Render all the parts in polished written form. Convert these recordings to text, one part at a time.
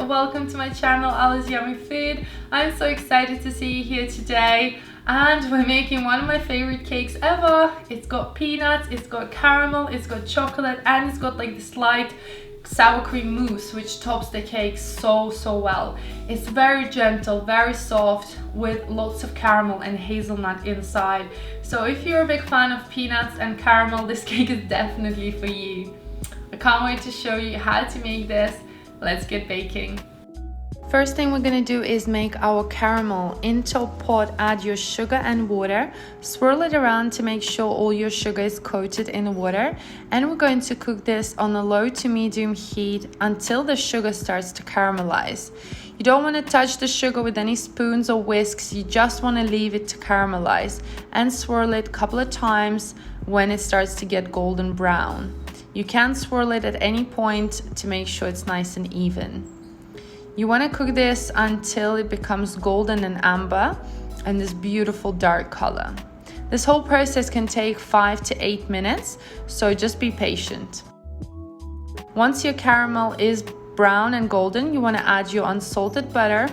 welcome to my channel AllasYummyFood. I'm so excited to see you here today, and we're making one of my favorite cakes ever. It's got peanuts, it's got caramel, it's got chocolate, and it's got like this light sour cream mousse which tops the cake so well. It's very gentle, very soft, with lots of caramel and hazelnut inside. So if you're a big fan of peanuts and caramel, this cake is definitely for you. I can't wait to show you how to make this. Let's get baking. First thing we're gonna do is make our caramel. Into a pot, add your sugar and water, swirl it around to make sure all your sugar is coated in water, and we're going to cook this on a low to medium heat until the sugar starts to caramelize. You don't want to touch the sugar with any spoons or whisks, you just want to leave it to caramelize and swirl it a couple of times when it starts to get golden brown. You can swirl it at any point to make sure it's nice and even. You want to cook this until it becomes golden and amber and this beautiful dark color. This whole process can take 5 to 8 minutes, so just be patient. Once your caramel is brown and golden, you want to add your unsalted butter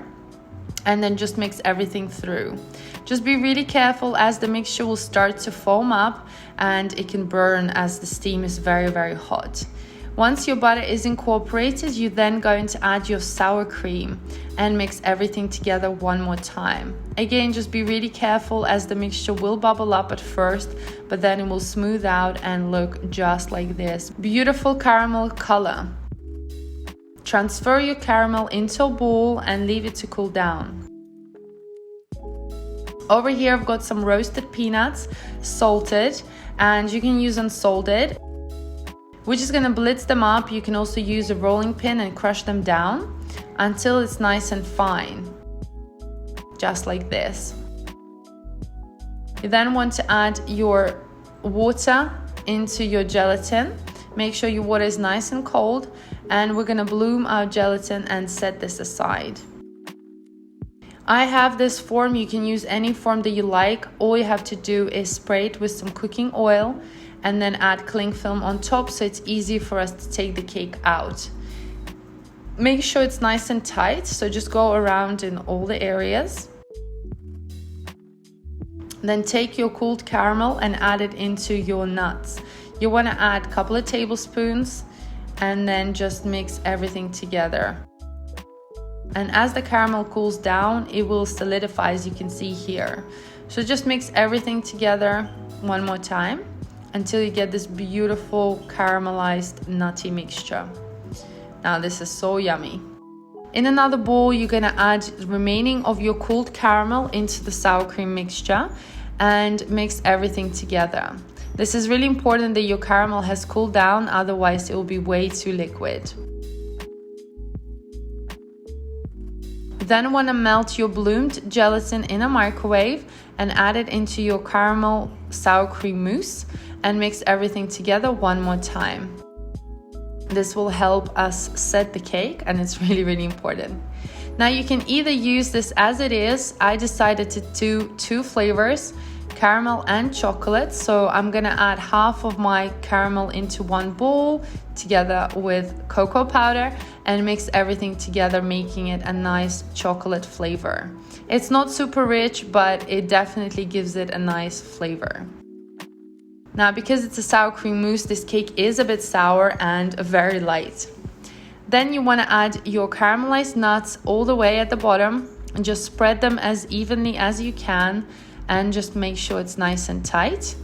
and then just mix everything through. Just be really careful as the mixture will start to foam up and it can burn as the steam is very hot. Once your butter is incorporated, you're then going to add your sour cream and mix everything together one more time. Again, just be really careful as the mixture will bubble up at first, but then it will smooth out and look just like this. Beautiful caramel color. Transfer your caramel into a bowl and leave it to cool down. Over here I've got some roasted peanuts, salted, and you can use unsalted. We're just gonna blitz them up. You can also use a rolling pin and crush them down until it's nice and fine, just like this. You then want to add your water into your gelatin. Make sure your water is nice and cold, and we're gonna bloom our gelatin and set this aside. I have this form. You can use any form that you like. All you have to do is spray it with some cooking oil and then add cling film on top so it's easy for us to take the cake out. Make sure it's nice and tight, so just go around in all the areas. Then take your cooled caramel and add it into your nuts. You want to add a couple of tablespoons and then just mix everything together. And as the caramel cools down, it will solidify, as you can see here. So just mix everything together one more time until you get this beautiful caramelized nutty mixture. Now this is so yummy. In another bowl, you're gonna add the remaining of your cooled caramel into the sour cream mixture and mix everything together. This is really important that your caramel has cooled down, otherwise it will be way too liquid. You then want to melt your bloomed gelatin in a microwave and add it into your caramel sour cream mousse and mix everything together one more time. This will help us set the cake, and it's really important. Now you can either use this as it is. I decided to do 2 flavors, caramel and chocolate, so I'm gonna add half of my caramel into one bowl together with cocoa powder and mix everything together, making it a nice chocolate flavor. It's not super rich, but it definitely gives it a nice flavor. Now, because it's a sour cream mousse, this cake is a bit sour and very light. Then you want to add your caramelized nuts all the way at the bottom and just spread them as evenly as you can and just make sure it's nice and tight.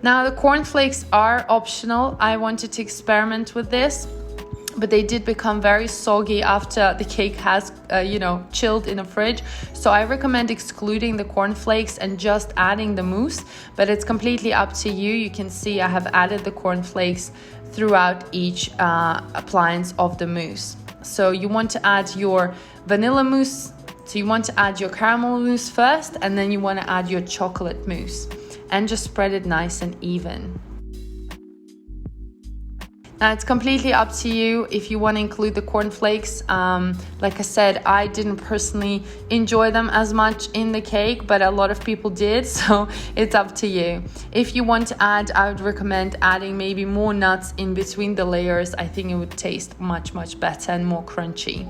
Now the cornflakes are optional. I wanted to experiment with this, but they did become very soggy after the cake has chilled in the fridge. So I recommend excluding the cornflakes and just adding the mousse, but it's completely up to you. You can see I have added the cornflakes throughout each appliance of the mousse. So you want to add your vanilla mousse. So you want to add your caramel mousse first, and then you want to add your chocolate mousse and just spread it nice and even. Now it's completely up to you if you want to include the cornflakes. Like I said, I didn't personally enjoy them as much in the cake, but a lot of people did, so it's up to you. If you want to add, I would recommend adding maybe more nuts in between the layers. I think it would taste much better and more crunchy.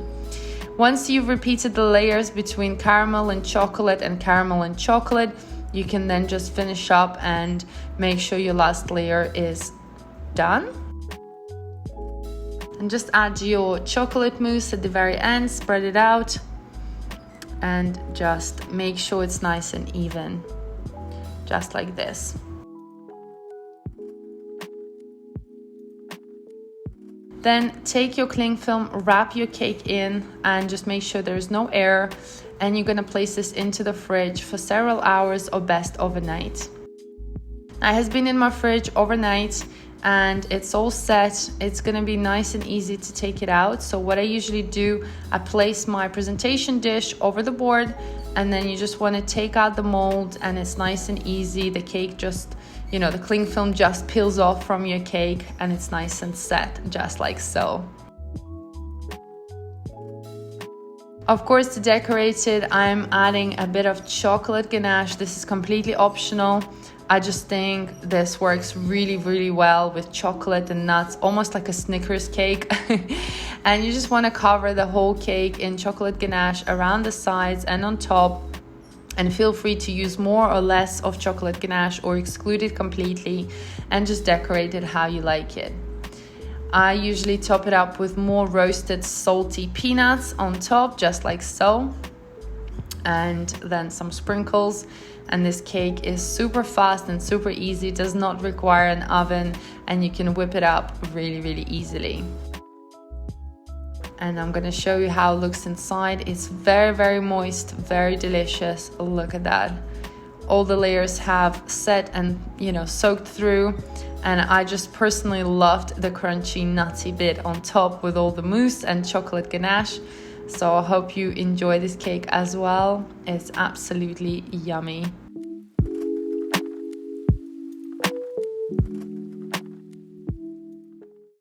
Once you've repeated the layers between caramel and chocolate, you can then just finish up and make sure your last layer is done. And just add your chocolate mousse at the very end, spread it out, and just make sure it's nice and even, just like this. Then take your cling film, wrap your cake in, and just make sure there's no air, and you're gonna place this into the fridge for several hours, or best overnight. Now, it has been in my fridge overnight and it's all set. It's gonna be nice and easy to take it out. So what I usually do, I place my presentation dish over the board, and then you just wanna take out the mold, and it's nice and easy. The cake just, the cling film just peels off from your cake, and it's nice and set, just like so. Of course, to decorate it, I'm adding a bit of chocolate ganache. This is completely optional. I just think this works really well with chocolate and nuts, almost like a Snickers cake. And you just want to cover the whole cake in chocolate ganache around the sides and on top. And feel free to use more or less of chocolate ganache or exclude it completely, and just decorate it how you like it. I usually top it up with more roasted salty peanuts on top, just like so, and then some sprinkles. And this cake is super fast and super easy, does not require an oven, and you can whip it up really easily. And I'm gonna show you how it looks inside. It's very moist, very delicious. Look at that. All the layers have set and soaked through, and I just personally loved the crunchy nutty bit on top with all the mousse and chocolate ganache. So I hope you enjoy this cake as well. It's absolutely yummy.